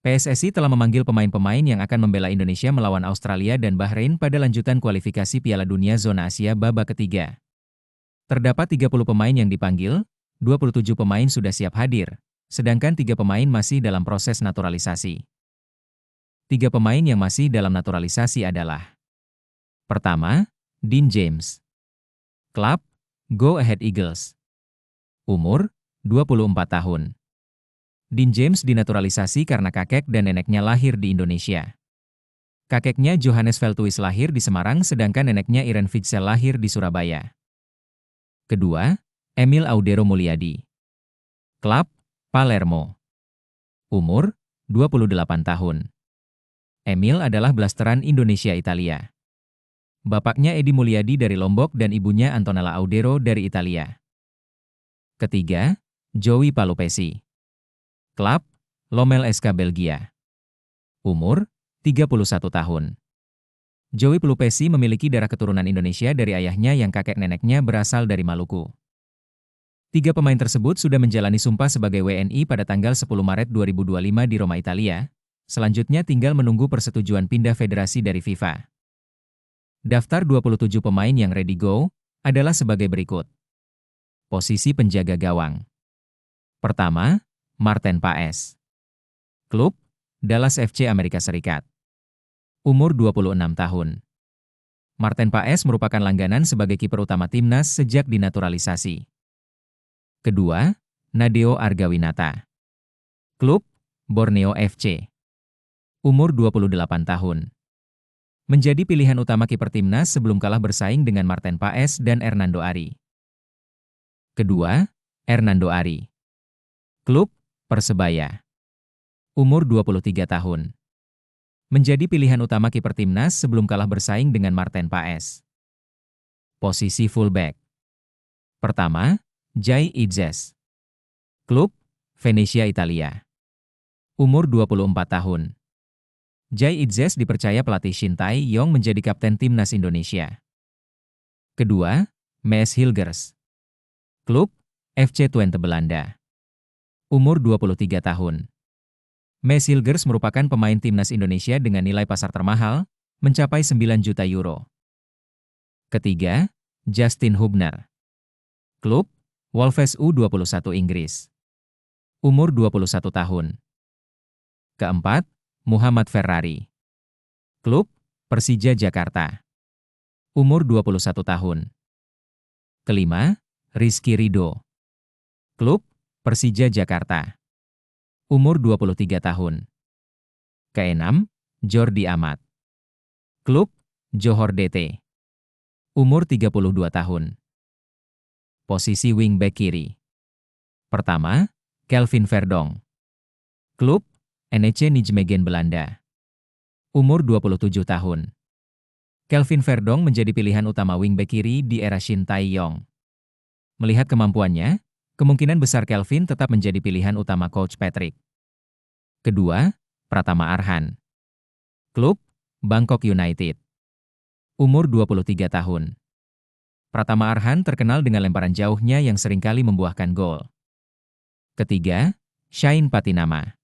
PSSI telah memanggil pemain-pemain yang akan membela Indonesia melawan Australia dan Bahrain pada lanjutan kualifikasi Piala Dunia Zona Asia babak ketiga. Terdapat 30 pemain yang dipanggil, 27 pemain sudah siap hadir, sedangkan 3 pemain masih dalam proses naturalisasi. 3 pemain yang masih dalam naturalisasi adalah: pertama, Dean James. Klub, Go Ahead Eagles. Umur, 24 tahun. Dean James dinaturalisasi karena kakek dan neneknya lahir di Indonesia. Kakeknya Johannes Veldhuis lahir di Semarang sedangkan neneknya Irene Fitzel lahir di Surabaya. Kedua, Emil Audero Mulyadi. Klub, Palermo. Umur, 28 tahun. Emil adalah blasteran Indonesia-Italia. Bapaknya Edi Mulyadi dari Lombok dan ibunya Antonella Audero dari Italia. Ketiga, Joey Palupesi. Klub, Lommel SK Belgia. Umur, 31 tahun. Joey Palupesi memiliki darah keturunan Indonesia dari ayahnya yang kakek neneknya berasal dari Maluku. 3 pemain tersebut sudah menjalani sumpah sebagai WNI pada tanggal 10 Maret 2025 di Roma, Italia. Selanjutnya tinggal menunggu persetujuan pindah federasi dari FIFA. Daftar 27 pemain yang ready go adalah sebagai berikut. Posisi penjaga gawang. Pertama, Marten Paes. Klub, Dallas FC Amerika Serikat. Umur 26 tahun. Marten Paes merupakan langganan sebagai kiper utama timnas sejak dinaturalisasi. Kedua, Nadeo Argawinata. Klub, Borneo FC. Umur 28 tahun. Menjadi pilihan utama kiper timnas sebelum kalah bersaing dengan Marten Paes dan Hernando Ari. Kedua, Hernando Ari. Klub, Persebaya. Umur 23 tahun. Menjadi pilihan utama kiper timnas sebelum kalah bersaing dengan Marten Paes. Posisi fullback. Pertama, Jai Idzes. Klub, Venezia Italia. Umur 24 tahun. Jai Idzes dipercaya pelatih Shin Tae-yong menjadi kapten timnas Indonesia. Kedua, Mees Hilgers. Klub, FC Twente Belanda. Umur 23 tahun. Mees Hilgers merupakan pemain timnas Indonesia dengan nilai pasar termahal, mencapai 9 juta euro. Ketiga, Justin Hubner. Klub, Wolves U21 Inggris. Umur 21 tahun. Keempat, Muhammad Ferrari. Klub, Persija Jakarta. Umur 21 tahun. Kelima, Rizky Ridho. Klub, Persija Jakarta. Umur 23 tahun. Keenam, Jordi Amat. Klub, Johor DT. Umur 32 tahun. Posisi wingback kiri. Pertama, Kelvin Verdonk. Klub, NEC Nijmegen Belanda. Umur 27 tahun. Kelvin Verdonk menjadi pilihan utama wingback kiri di era Shin Tae-yong. Melihat kemampuannya, kemungkinan besar Kelvin tetap menjadi pilihan utama Coach Patrick. Kedua, Pratama Arhan. Klub, Bangkok United. Umur 23 tahun. Pratama Arhan terkenal dengan lemparan jauhnya yang seringkali membuahkan gol. Ketiga, Shane Patinama.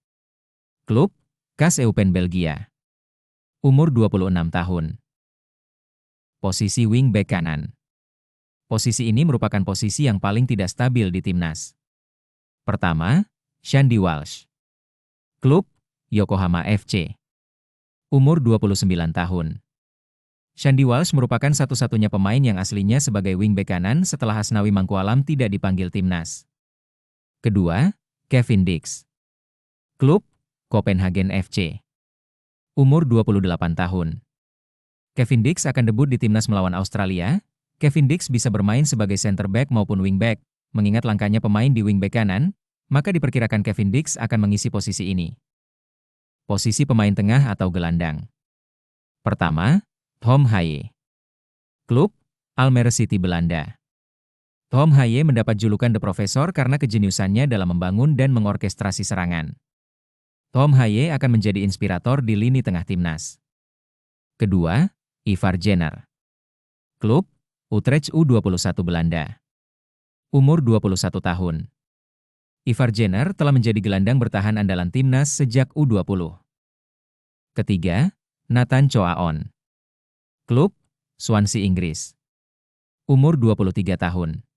Klub, KAS Eupen Belgia. Umur 26 tahun. Posisi wingback kanan. Posisi ini merupakan posisi yang paling tidak stabil di timnas. Pertama, Shandy Walsh. Klub, Yokohama FC. Umur 29 tahun. Shandy Walsh merupakan satu-satunya pemain yang aslinya sebagai wingback kanan setelah Asnawi Mangkualam tidak dipanggil timnas. Kedua, Kevin Dix. Klub, Copenhagen FC. Umur 28 tahun. Kevin Dix akan debut di timnas melawan Australia. Kevin Dix bisa bermain sebagai center back maupun wingback. Mengingat langkahnya pemain di wingback kanan, maka diperkirakan Kevin Dix akan mengisi posisi ini. Posisi pemain tengah atau gelandang. Pertama, Tom Haye. Klub, Almere City Belanda. Tom Haye mendapat julukan The Professor karena kejeniusannya dalam membangun dan mengorkestrasi serangan. Tom Haye akan menjadi inspirator di lini tengah timnas. Kedua, Ivar Jenner. Klub, Utrecht U21 Belanda. Umur 21 tahun. Ivar Jenner telah menjadi gelandang bertahan andalan timnas sejak U20. Ketiga, Nathan Choaon. Klub, Swansea Inggris. Umur 23 tahun.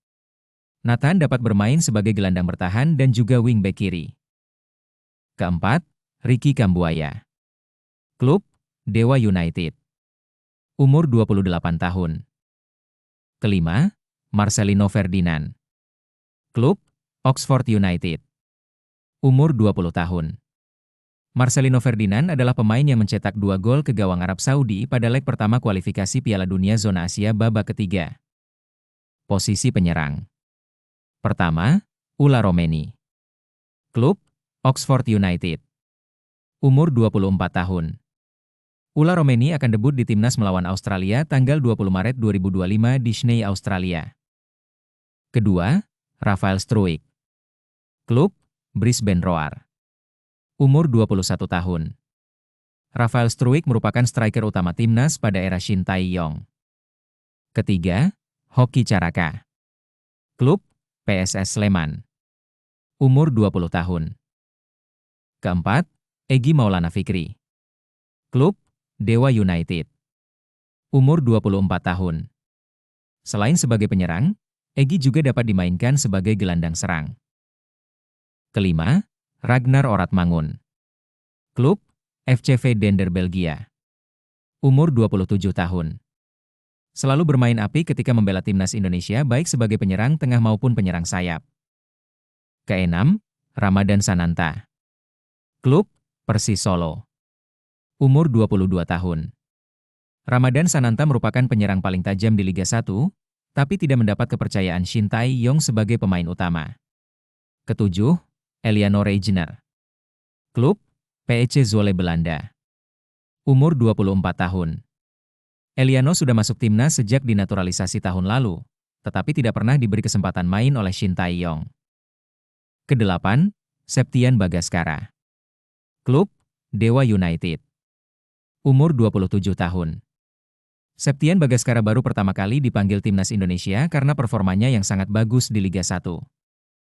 Nathan dapat bermain sebagai gelandang bertahan dan juga wingback kiri. Keempat, Ricky Kambuaya. Klub, Dewa United. Umur 28 tahun. Kelima, Marcelino Ferdinand. Klub, Oxford United. Umur 20 tahun. Marcelino Ferdinand adalah pemain yang mencetak 2 gol ke gawang Arab Saudi pada leg pertama kualifikasi Piala Dunia Zona Asia babak ketiga. Posisi penyerang. Pertama, Ula Romeni. Klub, Oxford United. Umur 24 tahun. Ula Romeni akan debut di timnas melawan Australia tanggal 20 Maret 2025 di Sydney, Australia. Kedua, Rafael Struijk. Klub, Brisbane Roar. Umur 21 tahun. Rafael Struijk merupakan striker utama timnas pada era Shin Tae-yong. Ketiga, Hoki Caraka. Klub, PSS Sleman. Umur 20 tahun. Keempat, Egy Maulana Fikri. Klub, Dewa United. Umur 24 tahun. Selain sebagai penyerang, Egy juga dapat dimainkan sebagai gelandang serang. Kelima, Ragnar Oratmangun. Klub, FCV Dender Belgia. Umur 27 tahun. Selalu bermain api ketika membela timnas Indonesia baik sebagai penyerang tengah maupun penyerang sayap. Keenam, Ramadan Sananta. Klub, Persis Solo. Umur 22 tahun. Ramadan Sananta merupakan penyerang paling tajam di Liga 1, tapi tidak mendapat kepercayaan Shin Tae-yong sebagai pemain utama. Ketujuh, Eliano Reijner. Klub, PEC Zwolle Belanda. Umur 24 tahun. Eliano sudah masuk timnas sejak dinaturalisasi tahun lalu, tetapi tidak pernah diberi kesempatan main oleh Shin Tae-yong. Kedelapan, Septian Bagaskara. Klub, Dewa United. Umur 27 tahun. Septian Bagaskara baru pertama kali dipanggil timnas Indonesia karena performanya yang sangat bagus di Liga 1.